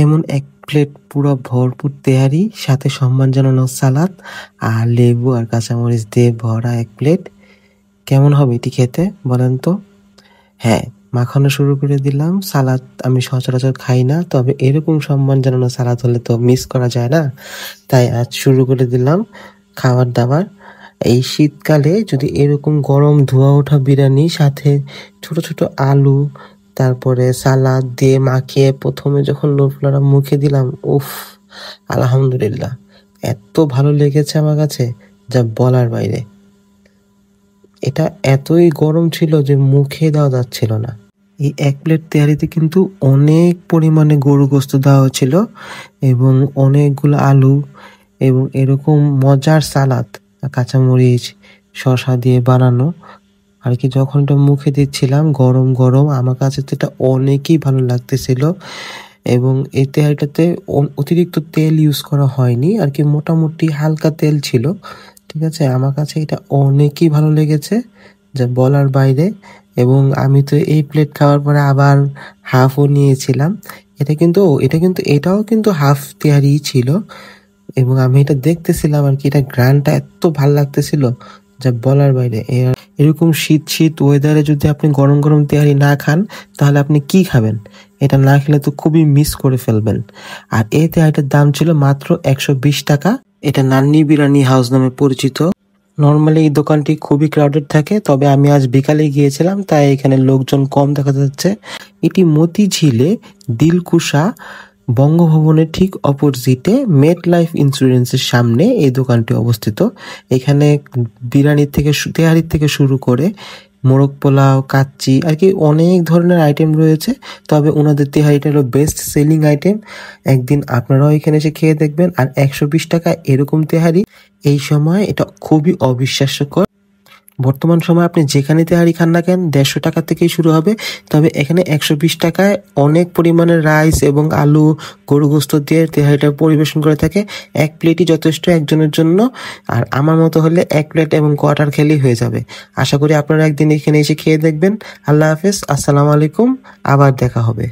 এমন এক প্লেট পুরো ভরপুর তেহারি, সাথে সম্মান জানানো সালাদ আর লেবু আর কাঁচামরিচ দিয়ে ভরা এক প্লেট। কেমন হবে এটি খেতে বলেন তো? হ্যাঁ, মাখানো শুরু করে দিলাম। সালাদ আমি সচরাচর খাই না, তবে এরকম সম্মান জানানো সালাদ হলে তো মিস করা যায় না। তাই আজ শুরু করে দিলাম খাবার দাবার। এই শীতকালে যদি এরকম গরম ধোয়া ওঠা বিরিয়ানি সাথে ছোট ছোট আলু, তারপরে সালাদ দিয়ে মাখিয়ে প্রথমে যখন লোফলারা মুখে দিলাম, উফ, আলহামদুলিল্লাহ, এত ভালো লেগেছে আমার কাছে যা বলার বাইরে। এটা এতই গরম ছিল যে মুখে দেওয়া যাচ্ছিল না। এই এক প্লেট তেহারিতে কিন্তু অনেক পরিমাণে গরু গোস্ত দেওয়া ছিল এবং অনেকগুলো আলু এবং এরকম মজার সালাদ, কাঁচামরিচ, শসা দিয়ে বানানো আর কি। যখন এটা মুখে দিচ্ছিলাম গরম গরম, আমার কাছে তো এটা অনেকই ভালো লাগতেছিল। এবং এই তেহারিটাতে অতিরিক্ত তেল ইউজ করা হয়নি আর কি, মোটামুটি হালকা তেল ছিল। ঠিক আছে, আমার কাছে এটা অনেকই ভালো লেগেছে যা বলার বাইরে। এবং আমি তো এই প্লেট খাওয়ার পরে আবার হাফও নিয়েছিলাম। এটাও কিন্তু হাফ তেহারি ছিল এবং আমি এটা দেখতেছিলাম আর কি। এটা গ্রানটা এত ভাল লাগতেছিল যা বলার বাইরে। এরকম শীত শীত ওয়েদারে যদি আপনি গরম গরম তেহারি না খান তাহলে আপনি কি খাবেন? এটা না খেলে তো খুবই মিস করে ফেলবেন। আর এই তেহারিটার দাম ছিল মাত্র 120 টাকা। এটা নান্নি বিরিয়ানি হাউস নামে পরিচিত। নর্মালি এই দোকানটি খুবই ক্রাউডেড থাকে, তবে আমি আজ বিকালে গিয়েছিলাম তাই এখানে লোকজন কম দেখা যাচ্ছে। এটি মতিঝিলে দিলকুশা বঙ্গভবনের ঠিক অপোজিটে মেট লাইফ ইন্স্যুরেন্সের সামনে এই দোকানটি অবস্থিত। এখানে তেহারির থেকে শুরু করে মোরগ পোলাও, কাচ্চি আর কি অনেক ধরনের আইটেম রয়েছে। তবে ওনাদের তেহারিটা হলো বেস্ট সেলিং আইটেম। একদিন আপনারাও এখানে এসে খেয়ে দেখবেন। আর 120 টাকা এরকম তেহারি এই সময় এটা খুবই অবিশ্বাস্যকর। বর্তমান সময় আপনি যেখানে তেহারি খান না কেন 150 টাকা থেকেই শুরু হবে, তবে এখানে 120 টাকায় অনেক পরিমাণে রাইস এবং আলু, গরু গোস্ত দিয়ে তেহারিটা পরিবেশন করে থাকে। এক প্লেটই যথেষ্ট একজনের জন্য, আর আমার মতো হলে এক প্লেট এবং কোয়ার্টার খেলেই হয়ে যাবে। আশা করি আপনারা একদিন এখানে এসে খেয়ে দেখবেন। আল্লাহ হাফেজ, আসসালামু আলাইকুম, আবার দেখা হবে।